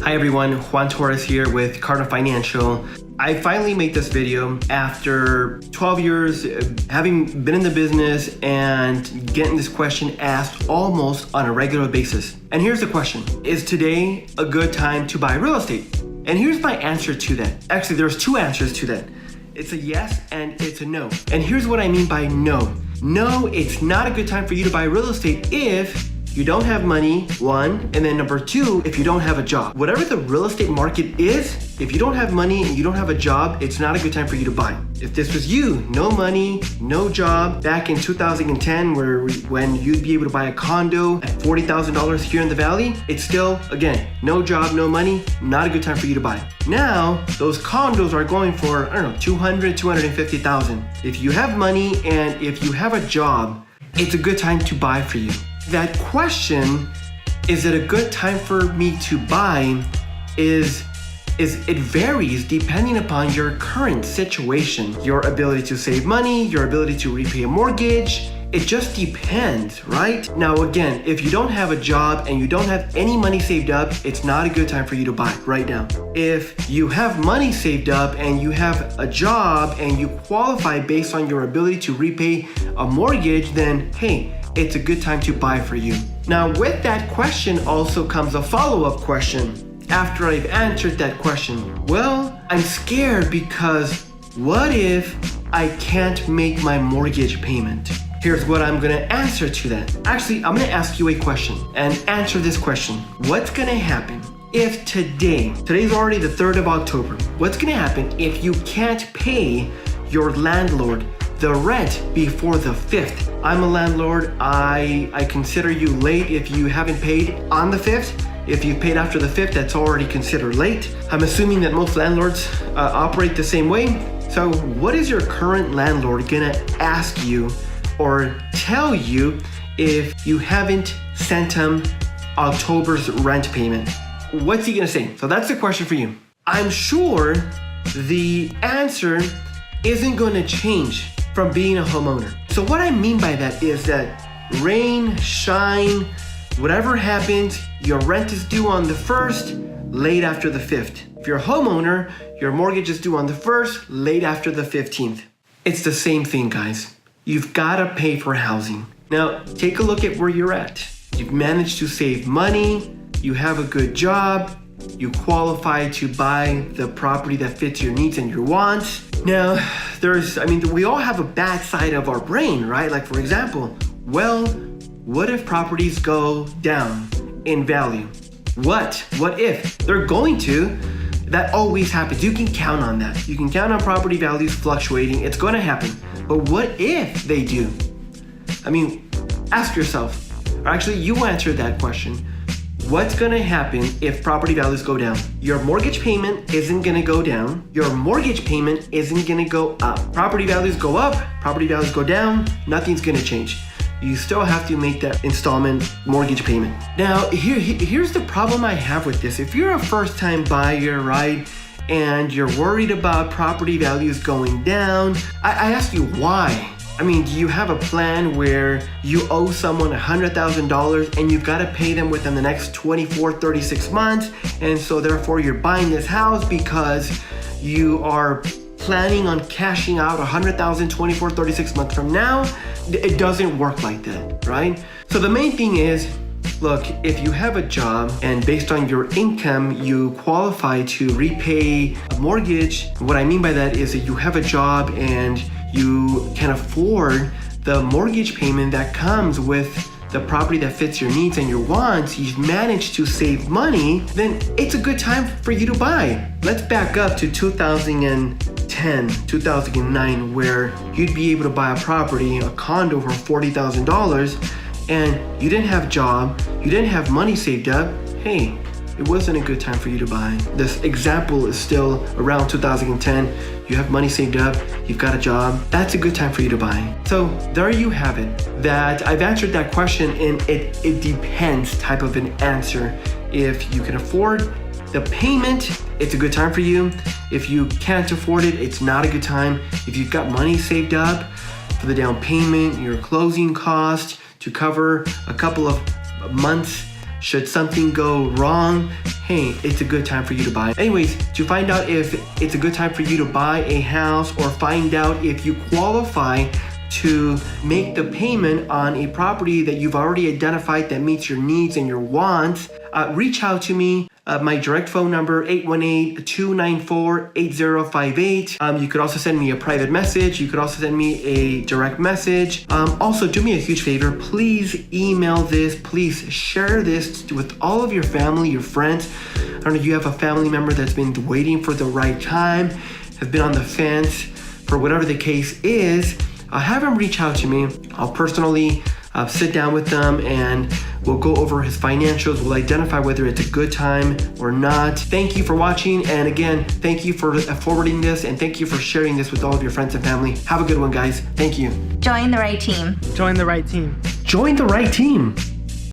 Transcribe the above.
Hi everyone, Juan Torres here with Cardinal Financial. I finally made this video after 12 years having been in the business and getting this question asked almost on a regular basis. And here's the question: is today a good time to buy real estate? And here's my answer to that. Actually, there's two answers to that. It's a yes and it's a no. And here's what I mean by no. No, it's not a good time for you to buy real estate if you don't have money, one, and then number two, if you don't have a job. Whatever the real estate market is, if you don't have money and you don't have a job, it's not a good time for you to buy. If this was you, no money, no job, back in 2010 when you'd be able to buy a condo at $40,000 here in the Valley, it's still, again, no job, no money, not a good time for you to buy. Now, those condos are going for, I don't know, $200,000, $250,000. If you have money and if you have a job, it's a good time to buy for you. That question, is it a good time for me to buy, it varies depending upon your current situation, your ability to save money, your ability to repay a mortgage. It just depends, right? Now again, if you don't have a job and you don't have any money saved up, it's not a good time for you to buy right now. If you have money saved up and you have a job and you qualify based on your ability to repay a mortgage, then hey, it's a good time to buy for you. Now with that question also comes a follow-up question. After I've answered that question, well, I'm scared because what if I can't make my mortgage payment? Here's what I'm gonna answer to that. Actually, I'm gonna ask you a question and answer this question. What's gonna happen if today's already the 3rd of October, what's gonna happen if you can't pay your landlord the rent before the 5th? I'm a landlord. I consider you late if you haven't paid on the 5th. If you've paid after the 5th, that's already considered late. I'm assuming that most landlords operate the same way. So what is your current landlord gonna ask you or tell you if you haven't sent him October's rent payment? What's he gonna say? So that's the question for you. I'm sure the answer isn't gonna change from being a homeowner. So what I mean by that is that rain, shine, whatever happens, your rent is due on the 1st, late after the 5th. If you're a homeowner, your mortgage is due on the 1st, late after the 15th. It's the same thing, guys. You've gotta pay for housing. Now, take a look at where you're at. You've managed to save money, you have a good job, you qualify to buy the property that fits your needs and your wants. Now, we all have a bad side of our brain, right? Like for example, well, what if properties go down in value? What if? They're going to. That always happens. You can count on that. You can count on property values fluctuating. It's going to happen. But what if they do? Ask yourself, or actually you answer that question. What's gonna happen if property values go down? Your mortgage payment isn't gonna go down. Your mortgage payment isn't gonna go up. Property values go up, property values go down, nothing's gonna change. You still have to make that installment mortgage payment. Now, here's the problem I have with this. If you're a first-time buyer, right, and you're worried about property values going down, I ask you why? Do you have a plan where you owe someone $100,000 and you've got to pay them within the next 24, 36 months, and so therefore you're buying this house because you are planning on cashing out $100,000 24, 36 months from now? It doesn't work like that, right? So the main thing is, look, if you have a job and based on your income, you qualify to repay a mortgage. What I mean by that is that you have a job and you can afford the mortgage payment that comes with the property that fits your needs and your wants, you've managed to save money, then it's a good time for you to buy. Let's back up to 2010, 2009, where you'd be able to buy a property, a condo for $40,000, and you didn't have a job, you didn't have money saved up. Hey, it wasn't a good time for you to buy. This example is still around 2010. You have money saved up, you've got a job. That's a good time for you to buy. So there you have it. That I've answered that question in it depends type of an answer. If you can afford the payment, it's a good time for you. If you can't afford it, it's not a good time. If you've got money saved up for the down payment, your closing cost, to cover a couple of months should something go wrong, hey, it's a good time for you to buy. Anyways, to find out if it's a good time for you to buy a house or find out if you qualify to make the payment on a property that you've already identified that meets your needs and your wants, reach out to me. My direct phone number, 818-294-8058. You could also send me a private message. You could also send me a direct message. Also, do me a huge favor. Please email this. Please share this with all of your family, your friends. I don't know if you have a family member that's been waiting for the right time, has been on the fence for whatever the case is. Have him reach out to me. I'll personally sit down with them and we'll go over his financials. We'll identify whether it's a good time or not. Thank you for watching. And again, thank you for forwarding this and thank you for sharing this with all of your friends and family. Have a good one, guys. Thank you. Join the right team. Join the right team. Join the right team.